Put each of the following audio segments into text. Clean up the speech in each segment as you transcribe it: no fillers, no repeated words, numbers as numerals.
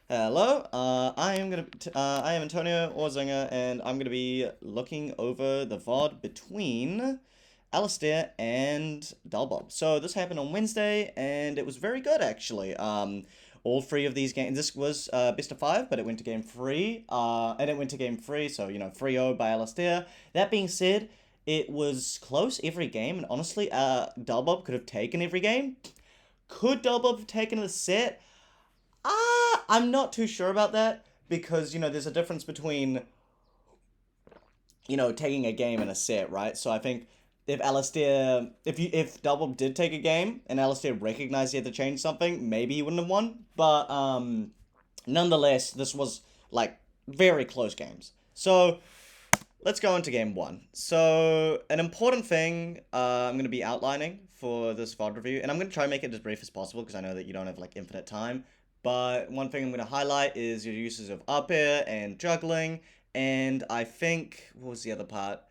Hello, I am Antonio Orzinger, and I'm gonna be looking over the VOD between Alastair and DullB. So this happened on Wednesday, and it was very good actually. All three of these games. This was best of five, but it went to game three. And it went to game three, so 3-0 by Alastair. That being said, it was close every game, and honestly, DullB could have taken every game. Could DullB have taken the set? I'm not too sure about that because there's a difference between taking a game and a set, right? So I think if Double did take a game and Alistair recognized he had to change something, maybe he wouldn't have won. But nonetheless, this was like very close games. So let's go into game one. So an important thing I'm going to be outlining for this VOD review, and I'm going to try and make it as brief as possible because I know that you don't have like infinite time. But one thing I'm going to highlight is your uses of up air and juggling, and I think what was the other part?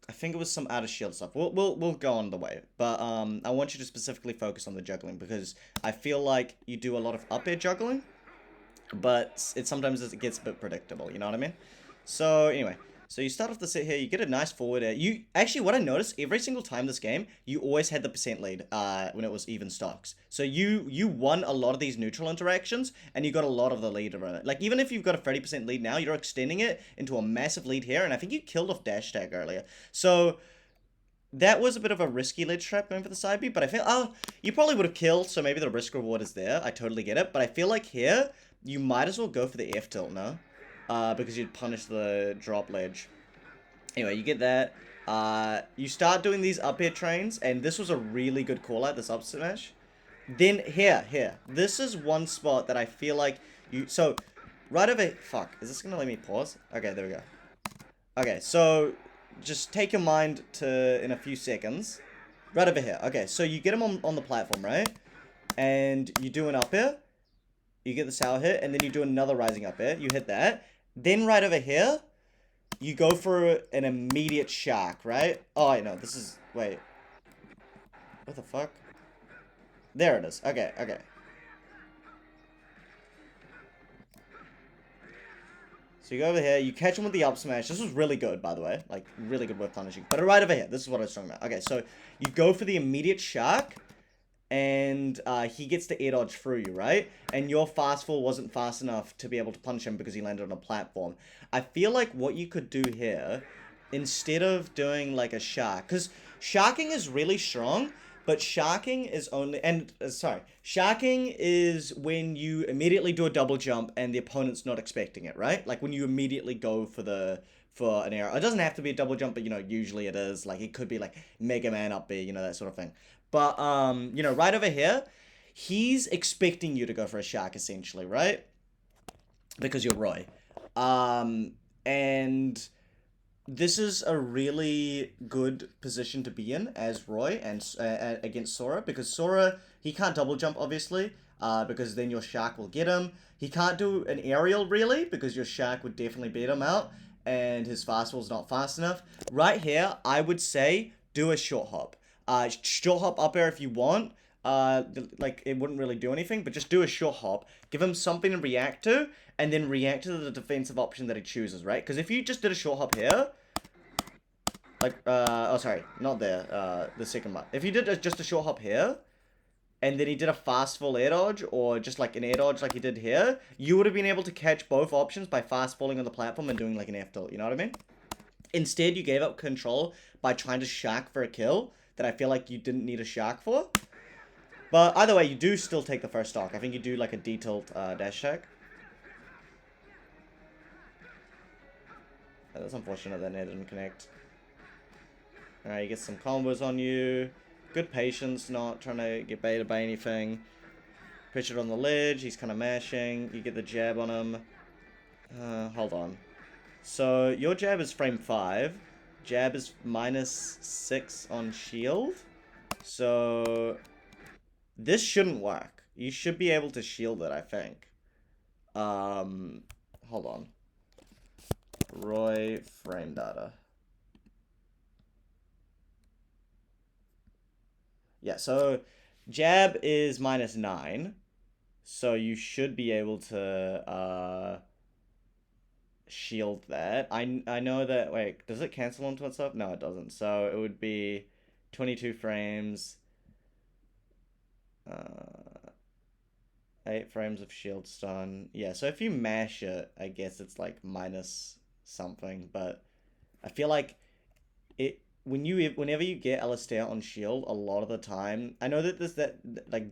I think it was some out of shield stuff. We'll go on the way, but I want you to specifically focus on the juggling because I feel like you do a lot of up air juggling, but it gets a bit predictable. You know what I mean? So anyway, so you start off the set here, you get a nice forward air. You actually, what I noticed every single time this game, you always had the percent lead when it was even stocks. So you won a lot of these neutral interactions, and you got a lot of the lead around it. Like even if you've got a 30% lead now, you're extending it into a massive lead here, and I think you killed off dash tag earlier. So that was a bit of a risky ledge trap going for the side B, but I feel, you probably would have killed, so maybe the risk reward is there. I totally get it, but I feel like here, you might as well go for the F tilt, no? Because you'd punish the drop ledge. Anyway, you get that. You start doing these up air trains, and this was a really good call out, this up smash. Then here. This is one spot that I feel like so, right over, fuck, is this gonna let me pause? Okay, there we go. Okay, so, just take your mind to, in a few seconds. Right over here. Okay, so you get him on the platform, right? And you do an up air. You get the sour hit, and then you do another rising up air. You hit that. Then right over here, you go for an immediate shark, right? Oh, I know. This is... Wait. What the fuck? There it is. Okay. So you go over here, you catch him with the up smash. This was really good, by the way. Like, really good with punishing. But right over here, this is what I was talking about. Okay, so you go for the immediate shark, and he gets to air dodge through you, right? And your fast fall wasn't fast enough to be able to punish him because he landed on a platform. I feel like what you could do here, instead of doing like a shark, because sharking is really strong, but sharking is only, sharking is when you immediately do a double jump and the opponent's not expecting it, right? Like when you immediately go for an arrow. It doesn't have to be a double jump, but usually it is. Like it could be like Mega Man up B, that sort of thing. But right over here, he's expecting you to go for a shark essentially, right? Because you're Roy. And this is a really good position to be in as Roy and against Sora, because Sora, he can't double jump obviously, because then your shark will get him. He can't do an aerial really because your shark would definitely beat him out and his fastball's not fast enough. Right here, I would say do a short hop. Short hop up air if you want. Like it wouldn't really do anything, but just do a short hop. Give him something to react to, and then react to the defensive option that he chooses, right? Because if you just did a short hop here, like, oh sorry, not there, the second one. If you did just a short hop here, and then he did a fast fall air dodge, or just like an air dodge like he did here, you would have been able to catch both options by fast falling on the platform and doing like an F tilt, you know what I mean? Instead, you gave up control by trying to shark for a kill that I feel like you didn't need a shark for. But either way, you do still take the first stock. I think you do like a D-tilt dash tag. That's unfortunate that net didn't connect. Alright, you get some combos on you. Good patience, not trying to get baited by anything. Pressured on the ledge, he's kind of mashing. You get the jab on him. Hold on. So, your jab is frame 5. Jab is -6 on shield. So, this shouldn't work. You should be able to shield it, I think. Hold on. Roy frame data. Yeah, so jab is -9. So you should be able to shield that. I know that, wait, does it cancel onto itself? No, it doesn't. So it would be 22 frames, uh 8 frames of shield stun. Yeah, so if you mash it, I guess it's like minus something, but I feel like it whenever you get Alastair on shield, a lot of the time, I know that like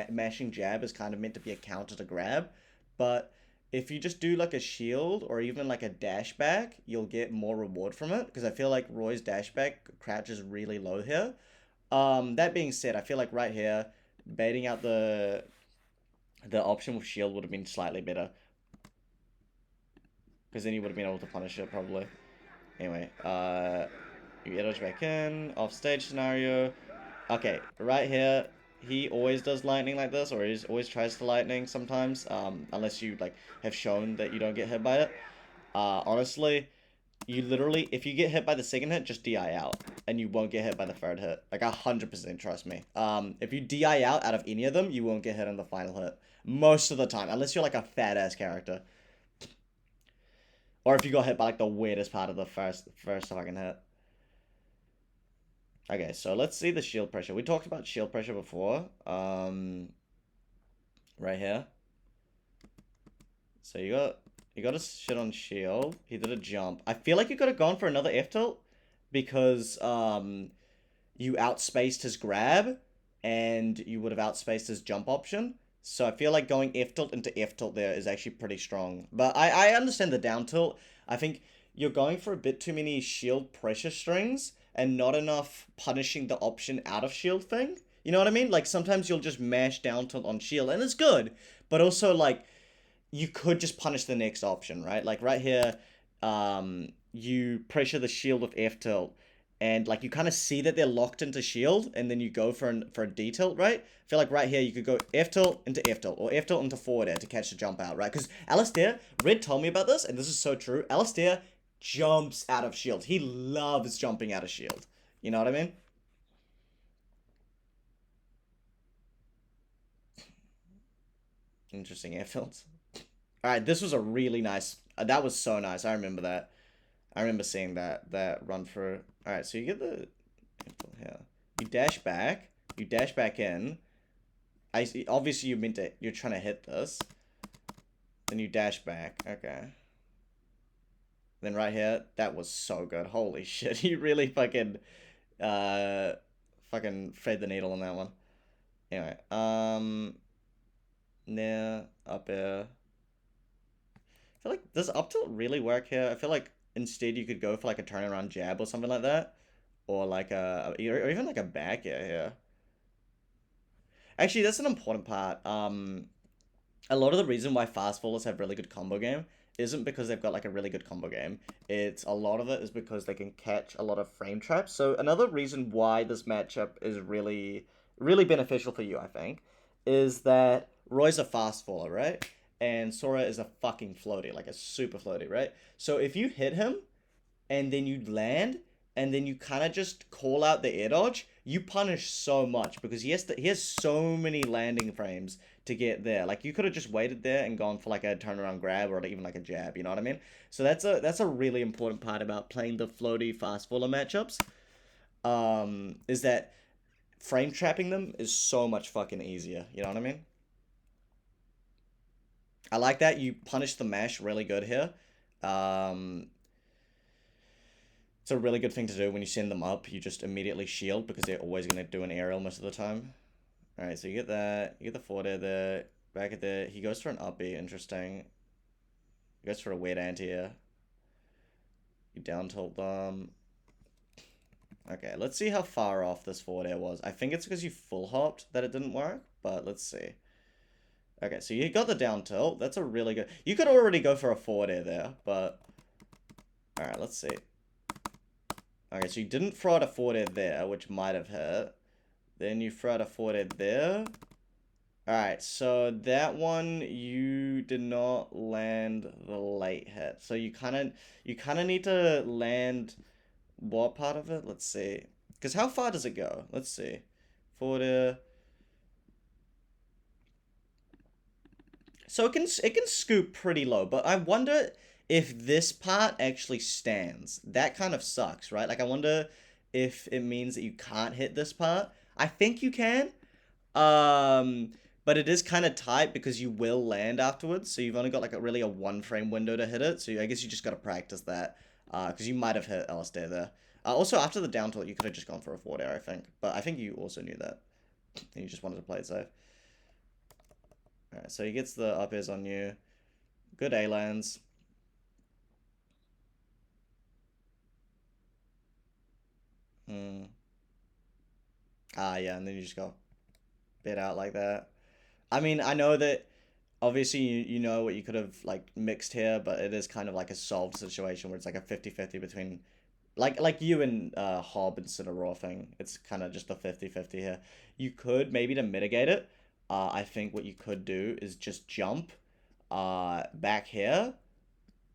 mashing jab is kind of meant to be a counter to grab, but if you just do like a shield or even like a dash back, you'll get more reward from it because I feel like Roy's dash back crouch is really low here. That being said, I feel like right here, baiting out the option with shield would have been slightly better because then you would have been able to punish it probably. Anyway, you get dodge back in, off stage scenario. Okay, right here, he always does lightning like this, or he always tries to lightning sometimes, unless you like have shown that you don't get hit by it. Honestly, you literally, if you get hit by the second hit, just DI out, and you won't get hit by the third hit. Like 100%, trust me. If you DI out of any of them, you won't get hit on the final hit most of the time, unless you're like a fat ass character, or if you got hit by like the weirdest part of the first fucking hit. Okay, so let's see the shield pressure. We talked about shield pressure before. Right here. So you got a shit on shield. He did a jump. I feel like you could have gone for another F tilt because you outspaced his grab and you would have outspaced his jump option. So I feel like going F tilt into F tilt there is actually pretty strong. But I understand the down tilt. I think you're going for a bit too many shield pressure strings and not enough punishing the option out of shield thing. You know what I mean? Like sometimes you'll just mash down tilt on shield and it's good. But also like you could just punish the next option, right? Like right here, you pressure the shield with F tilt, and like you kind of see that they're locked into shield, and then you go for a D tilt, right? I feel like right here you could go F tilt into F tilt, or F tilt into forward air to catch the jump out, right? Because Alastair, Red told me about this, and this is so true. Alastair jumps out of shield. He loves jumping out of shield. You know what I mean? Interesting air tilts. All right, this was a really nice. That was so nice. I remember that. I remember seeing that run through. All right, so you get the here. You dash back. You dash back in. I see. Obviously, you meant to. You're trying to hit this. Then you dash back. Okay. Then right here, that was so good. Holy shit! You really uh, fucking fed the needle on that one. Anyway, now up air. I feel like does up tilt really work here? I feel like instead you could go for like a turnaround jab or something like that, or like or even like a back air here. Actually, that's an important part. A lot of the reason why fast fallers have really good combo game isn't because they've got like a really good combo game. It's a lot of it is because they can catch a lot of frame traps. So another reason why this matchup is really beneficial for you, I think, is that Roy's a fast faller, right? And Sora is a fucking floaty, like a super floaty, right? So if you hit him and then you land and then you kind of just call out the air dodge, you punish so much because he has so many landing frames to get there. Like you could have just waited there and gone for like a turnaround grab or even like a jab, you know what I mean? So that's a really important part about playing the floaty fast faller matchups. Is that frame trapping them is so much fucking easier, you know what I mean? I like that you punish the mash really good here. Um, it's a really good thing to do when you send them up. You just immediately shield because they're always going to do an aerial most of the time. Alright, so you get that. You get the forward air there. Back at there. He goes for an up B. Interesting. He goes for a weird anti-air. You down tilt them. Okay, let's see how far off this forward air was. I think it's because you full hopped that it didn't work, but let's see. Okay, so you got the down tilt. That's a really good... You could already go for a forward air there, but... Alright, let's see. Okay, so you didn't throw out a forward air there, which might have hit. Then you throw out a forward air there. Alright, so that one you did not land the late hit. So you kinda need to land what part of it? Let's see. Because how far does it go? Let's see. Forward air. So it can scoop pretty low, but I wonder if this part actually stands. That kind of sucks, right? Like I wonder if it means that you can't hit this part. I think you can. Um, but it is kind of tight because you will land afterwards, so you've only got like a 1 frame window to hit it. So I guess you just got to practice that. Because you might have hit Alastair there. Also, after the down tilt, you could have just gone for a forward air, I think. But I think you also knew that. And you just wanted to play it safe. Alright, so he gets the up airs on you. Good A-lands. Hmm. Ah, yeah, and then you just go bit out like that. I mean, I know that obviously you know what you could have like mixed here, but it is kind of like a solved situation where it's like a 50-50 between like you and Hob instead of Raw thing. It's kind of just a 50-50 here. You could maybe to mitigate it. I think what you could do is just jump back here,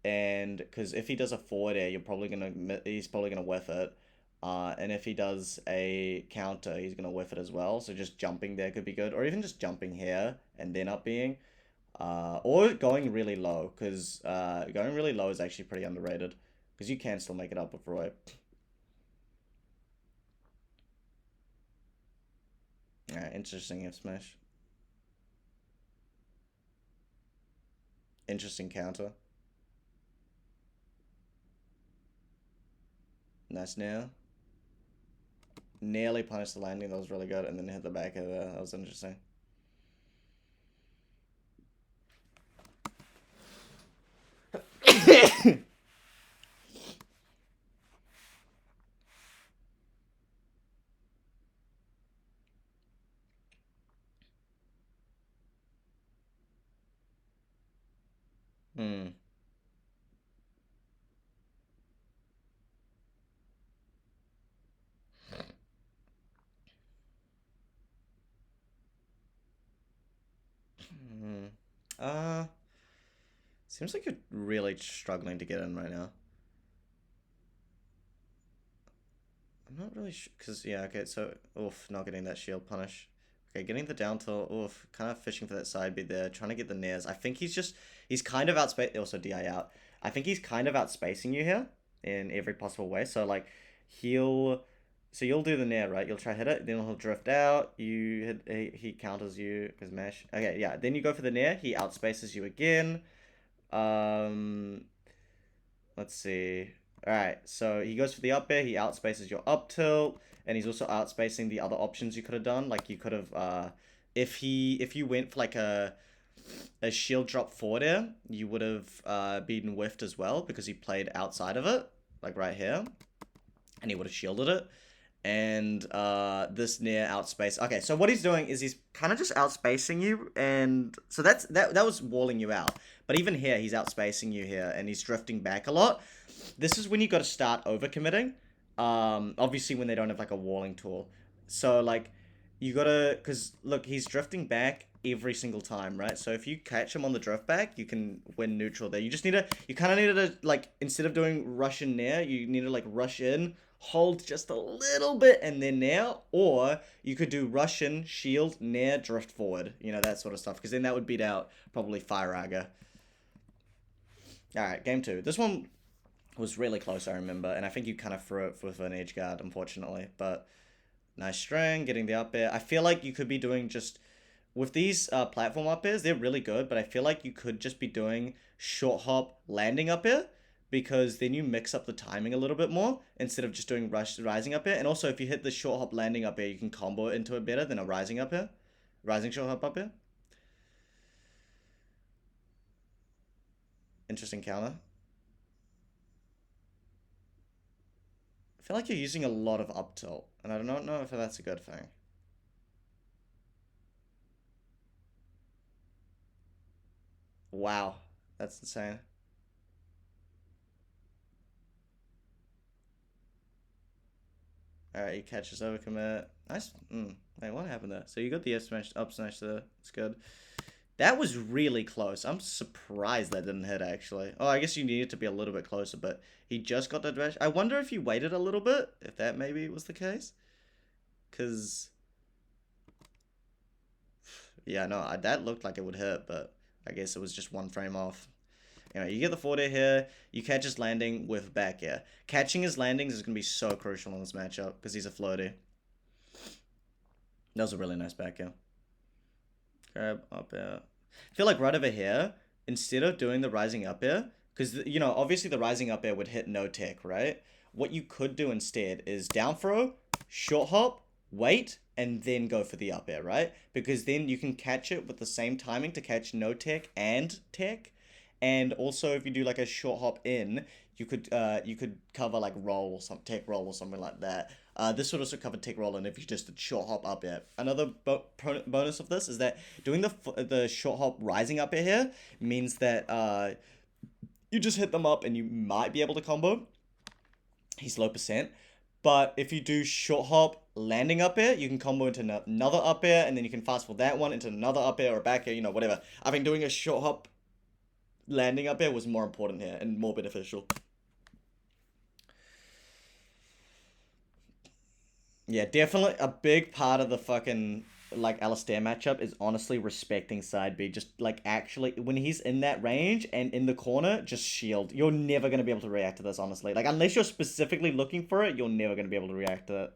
and because if he does a forward air, he's probably gonna whiff it. And if he does a counter, he's gonna whiff it as well. So just jumping there could be good, or even just jumping here and then up being, or going really low, because going really low is actually pretty underrated, because you can still make it up with Roy. Alright, interesting F smash. Interesting counter. Nice now. Nearly punished the landing, that was really good, and then hit the back of there. That was interesting. Hmm. Hmm. Uh, Seems like you're really struggling to get in right now. I'm not really sure, because, yeah, okay, so, oof, not getting that shield punish. Okay, getting the down tilt, oof, kind of fishing for that side beat there, trying to get the nairs. I think he's kind of outspace, also DI out. I think he's kind of outspacing you here in every possible way. So, like, he'll, so you'll do the nair, right? You'll try hit it, then he'll drift out, you hit, he counters you, because mesh. Okay, yeah, then you go for the nair, he outspaces you again. Um, Let's see. Alright, so he goes for the up air, he outspaces your up tilt, and he's also outspacing the other options you could have done. Like you could have if you went for like a shield drop forward air, you would have been whiffed as well because he played outside of it, like right here. And he would have shielded it. And this near outspace. Okay, so what he's doing is he's kind of just outspacing you, and so that was walling you out. But even here, he's outspacing you here, and he's drifting back a lot. This is when you got to start overcommitting. Obviously when they don't have like a walling tool. So like you gotta, because look, he's drifting back every single time, right? So if you catch him on the drift back, you can win neutral there. You kind of need to, like, instead of doing rush in nair, you need to, like, rush in, hold just a little bit, and then nair. Or you could do rush in, shield, nair, drift forward. You know, that sort of stuff. Because then that would beat out probably Fire Aga. Alright, game two. This one was really close, I remember. And I think you kind of threw it with an edge guard, unfortunately. But nice string, getting the up air. I feel like you could be doing just with these platform up airs, they're really good, but I feel like you could just be doing short hop landing up air, because then you mix up the timing a little bit more instead of just doing rising up air. And also, if you hit the short hop landing up air, you can combo it into it better than a rising up air, rising short hop up air. Interesting counter. I feel like you're using a lot of up tilt, and I don't know if that's a good thing. Wow, that's insane. Alright, he catches overcommit. Nice. Wait, what happened there? So you got the up smash there. It's good. That was really close. I'm surprised that didn't hit, actually. Oh, I guess you needed to be a little bit closer, but he just got that dash. I wonder if you waited a little bit, if that maybe was the case. Because, yeah, no, that looked like it would hit, but I guess it was just one frame off. Anyway, you get the forward air here. You catch his landing with back air. Catching his landings is going to be so crucial in this matchup because he's a floaty. That was a really nice back air. Grab up air. I feel like right over here, instead of doing the rising up air, because, you know, obviously the rising up air would hit no tech, right? What you could do instead is down throw, short hop, wait, and then go for the up air, right? Because then you can catch it with the same timing to catch no tech and tech. And also if you do like a short hop in, you could cover like roll or some tech roll or something like that. This would also cover tech roll, and if you just did short hop up air. Another bonus of this is that doing the short hop rising up air here means that you just hit them up and you might be able to combo. He's low percent. But if you do short hop landing up air, you can combo into another up air, and then you can fast forward that one into another up air or back air, you know, whatever. I think doing a short hop landing up air was more important here and more beneficial. Yeah, definitely a big part of the fucking like Alastair matchup is honestly respecting side B. Just like actually when he's in that range and in the corner, just shield. You're never gonna be able to react to this, honestly. Like unless you're specifically looking for it, you're never gonna be able to react to it.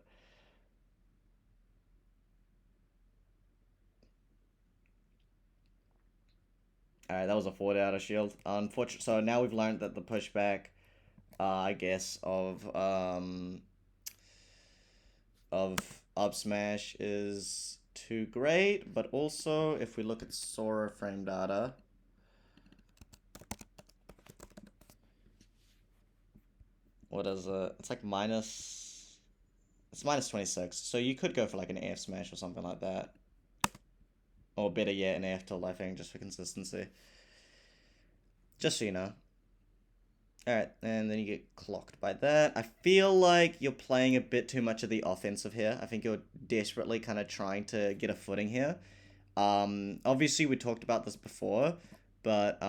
Alright, that was a forward out of shield. Unfortunately, so now we've learned that the pushback, I guess, of up smash is too great, but also if we look at Sora frame data, what is it? It's like minus, it's minus 26. So you could go for like an AF smash or something like that. Or better yet, an AF tilt, I think, just for consistency. Just so you know. Alright, and then you get clocked by that. I feel like you're playing a bit too much of the offensive here. I think you're desperately kind of trying to get a footing here. Obviously we talked about this before, but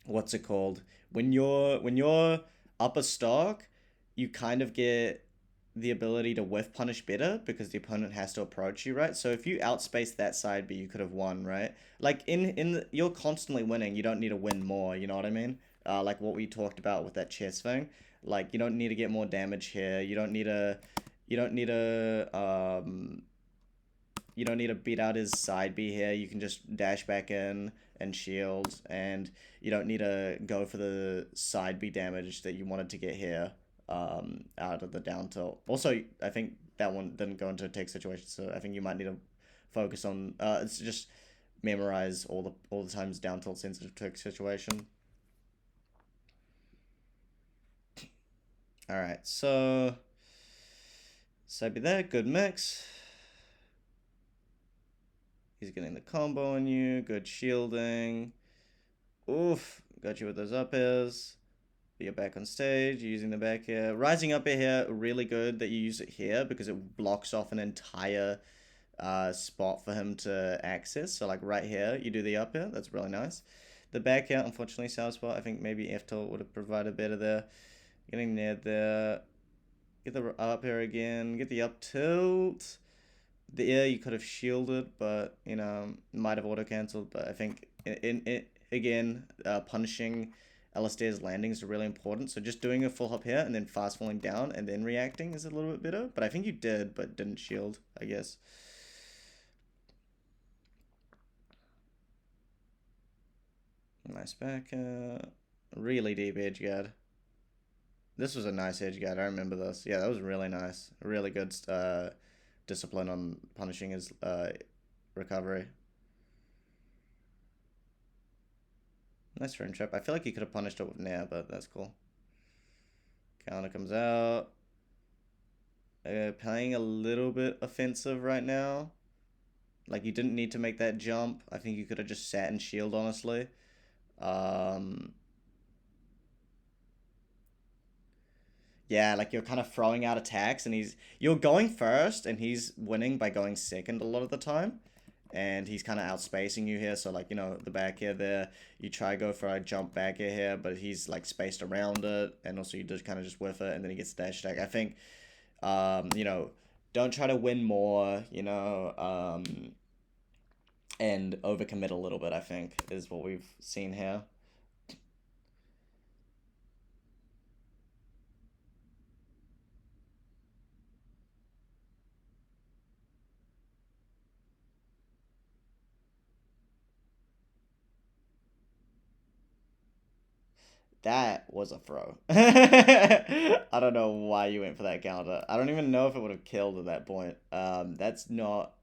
what's it called? When you're upper stock, you kind of get the ability to whiff punish better because the opponent has to approach you, right? So if you outspace that side B, you could have won, right? Like you're constantly winning. You don't need to win more. You know what I mean? Like what we talked about with that chess thing. Like you don't need to get more damage here. You don't need to you don't need to beat out his side B here. You can just dash back in and shield, and you don't need to go for the side B damage that you wanted to get here out of the down tilt. Also, I think that one didn't go into a take situation, so I think you might need to focus on it's just memorize all the times down tilt sensitive take situation. All right, so be there, good mix. He's getting the combo on you, good shielding. Oof, got you with those up airs. You're back on stage, you're using the back air. Rising up air here, really good that you use it here because it blocks off an entire spot for him to access. So like right here, you do the up air, that's really nice. The back air, unfortunately, sour spot. I think maybe F tilt would have provided better there. Getting near there. Get the up air again, get the up tilt. The air you could have shielded, but you know might have auto cancelled. But I think again punishing Alastair's landings are really important. So just doing a full hop here and then fast falling down and then reacting is a little bit better. But I think you did, but didn't shield, I guess. Nice back. Really deep edge guard. This was a nice edge guard. I remember this. Yeah, that was really nice. Really good discipline on punishing his recovery. Nice frame trap. I feel like he could have punished it with Nair, but that's cool. Counter comes out. Playing a little bit offensive right now. Like, you didn't need to make that jump. I think you could have just sat and shield, honestly. Yeah, like you're kind of throwing out attacks and you're going first and he's winning by going second a lot of the time. And he's kind of outspacing you here, so like, you know, the back air there, you try go for a jump back air here, but he's like spaced around it, and also you just kind of just whiff it, and then he gets the dash attack. I think, you know, don't try to win more, you know, and overcommit a little bit, I think, is what we've seen here. That was a throw. I don't know why you went for that counter. I don't even know if it would have killed at that point. That's not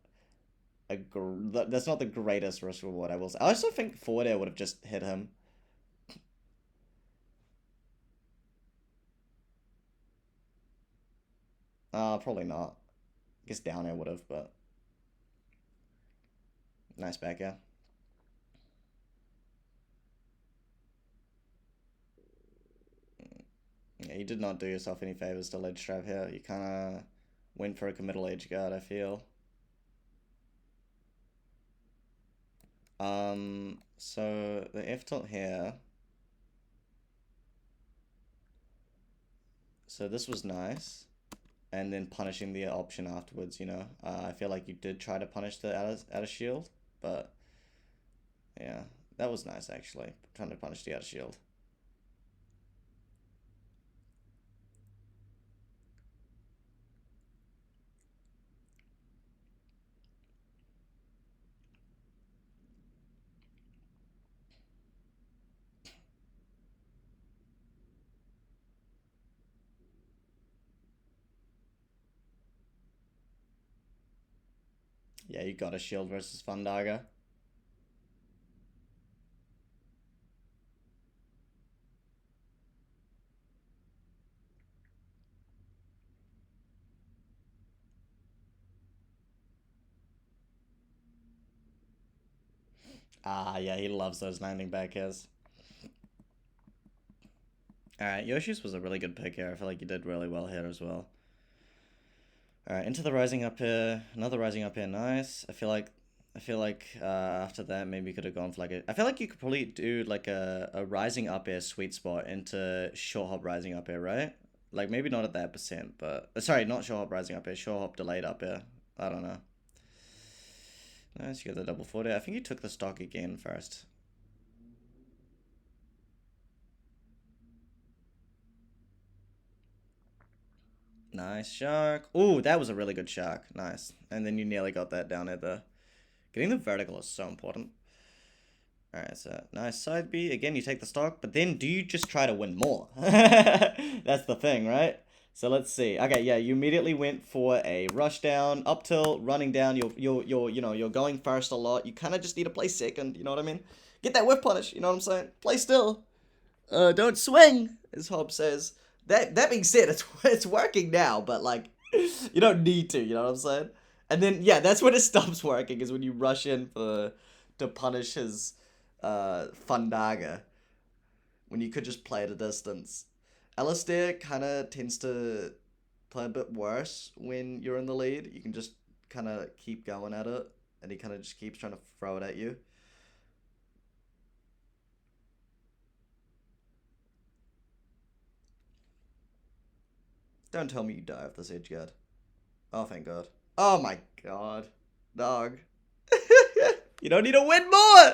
that's not the greatest risk reward, I will say. I also think forward air would have just hit him. Probably not. I guess down air would have, but nice back air. Yeah, you did not do yourself any favors to ledge trap here. You kind of went for a committal edge guard, I feel. So the F tilt here. So this was nice. And then punishing the option afterwards, you know. I feel like you did try to punish the out of shield, but yeah, that was nice actually. Trying to punish the out of shield. Yeah, you got a shield versus Fundaga. Ah, yeah, he loves those landing back airs. Alright, Yoshi's was a really good pick here. I feel like you did really well here as well. Alright, into the rising up here. Another rising up here, nice. I feel like after that maybe you could have gone for like a... I feel like you could probably do like a rising up air sweet spot into short hop rising up air, right? Like maybe not at that percent, but... sorry, not short hop rising up air, short hop delayed up air. I don't know. Nice, you got the double forward air. I think you took the stock again first. Nice shark. Ooh, that was a really good shark. Nice. And then you nearly got that down at the... Getting the vertical is so important. Alright, so nice side B. Again, you take the stock, but then do you just try to win more? That's the thing, right? So let's see. Okay, yeah, you immediately went for a rush down, up tilt, running down. You're going first a lot. You kind of just need to play second, you know what I mean? Get that whiff punish, you know what I'm saying? Play still. Don't swing, as Hob says. That being said, it's working now, but like, you don't need to, you know what I'm saying? And then yeah, that's when it stops working, is when you rush in to punish his Fundaga, when you could just play at a distance. Alastair kind of tends to play a bit worse when you're in the lead. You can just kind of keep going at it, and he kind of just keeps trying to throw it at you. Don't tell me you die of this edge guard. Oh, thank God. Oh my God. Dog. You don't need to win more!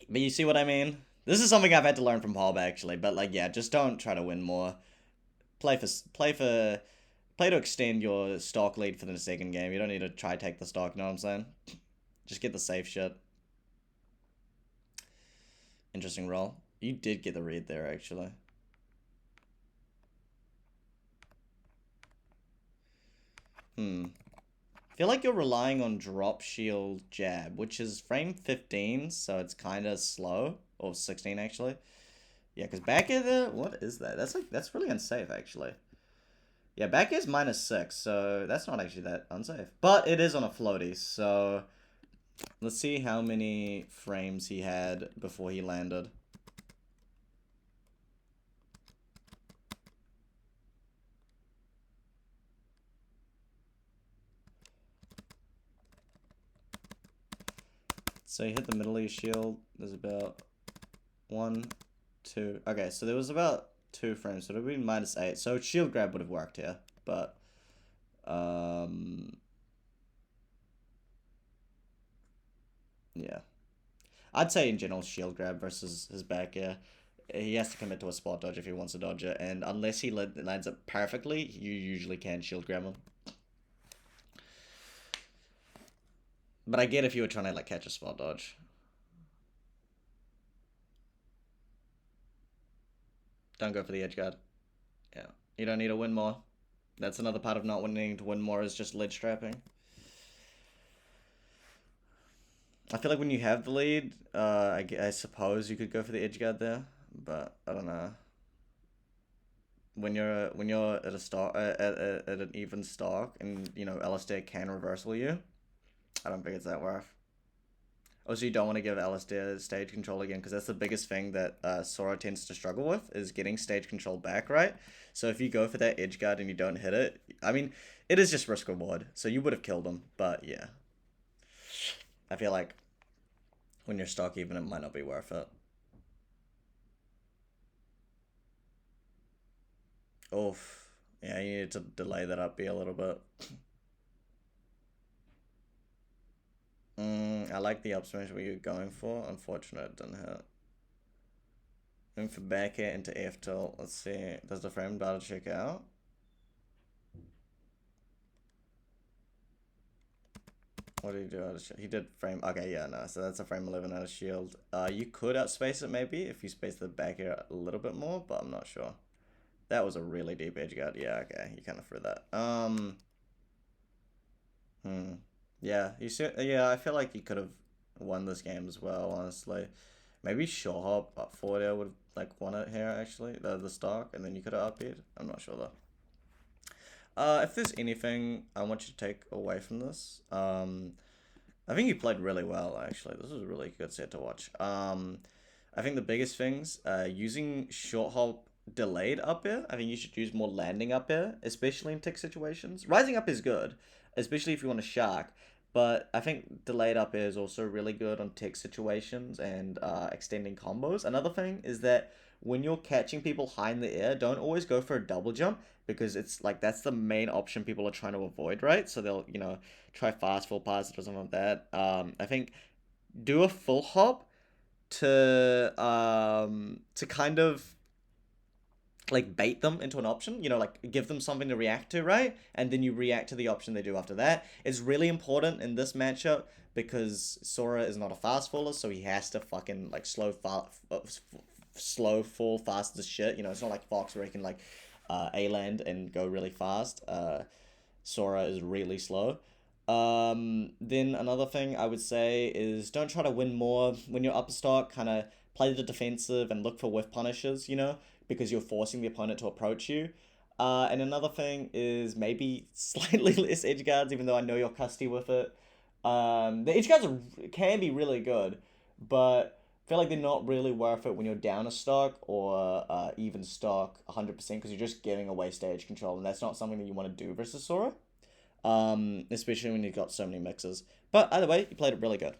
But you see what I mean? This is something I've had to learn from Hob, actually. But, like, yeah, just don't try to win more. Play to extend your stock lead for the second game. You don't need to try take the stock, you know what I'm saying? Just get the safe shit. Interesting roll. You did get the read there, actually. I feel like you're relying on drop shield jab, which is frame 15, so it's kind of slow. Or 16, actually. Yeah, because back air there, what is that? That's really unsafe, actually. Yeah, back air is -6, so that's not actually that unsafe. But it is on a floaty, so let's see how many frames he had before he landed. So he hit the middle of your shield. There's about 1, 2. Okay, so there was about 2 frames, so it would have been -8. So shield grab would have worked here, but Yeah. I'd say in general, shield grab versus his back air. He has to commit to a spot dodge if he wants to dodge it, and unless he lands it perfectly, you usually can shield grab him. But I get if you were trying to like catch a spot dodge. Don't go for the edge guard. Yeah. You don't need to win more. That's another part of not needing to win more is just ledge trapping. I feel like when you have the lead, I suppose you could go for the edge guard there, but I don't know. When you're at a stock at an even stock, and you know Alastair can reversal you, I don't think it's that worth. Also, you don't want to give Alastair stage control again because that's the biggest thing that Sora tends to struggle with is getting stage control back, right? So if you go for that edge guard and you don't hit it, I mean, it is just risk reward. So you would have killed him, but yeah. I feel like when you're stock even, it might not be worth it. Oof. Yeah, you need to delay that up B a little bit. I like the up smash what you're going for. Unfortunate it didn't hit. Going for back air into F tilt. Let's see. Does the frame data check out? What did he do out of shield? He did frame. Okay, yeah, no. So that's a frame 11 out of shield. You could outspace it maybe if you space the back air a little bit more, but I'm not sure. That was a really deep edge guard. Yeah, okay. You kind of threw that. Yeah, yeah, I feel like you could have won this game as well, honestly. Maybe short hop up forward air would have like won it here actually, the stock, and then you could have up aired. I'm not sure though. If there's anything I want you to take away from this, I think you played really well actually. This was a really good set to watch. I think the biggest things, using short hop delayed up air. I think you should use more landing up air, especially in tick situations. Rising up is good, especially if you want to shark. But I think delayed up air is also really good on tick situations and extending combos. Another thing is that when you're catching people high in the air, don't always go for a double jump because it's like that's the main option people are trying to avoid, right? So they'll, try fast full pass or something like that. I think do a full hop to kind of like bait them into an option, like give them something to react to, right? And then you react to the option they do after that. It's really important in this matchup because Sora is not a fast faller, so he has to fucking like slow fall fast as shit. It's not like Fox where he can like A land and go really fast. Sora is really slow. Then another thing I would say is don't try to win more when you're upper stock. Kind of play the defensive and look for whiff punishes, because you're forcing the opponent to approach you. And another thing is maybe slightly less edge guards, even though I know you're custy with it. The edge guards can be really good, but I feel like they're not really worth it when you're down a stock or even stock 100% because you're just giving away stage control, and that's not something that you want to do versus Sora. Especially when you've got so many mixes. But either way, you played it really good.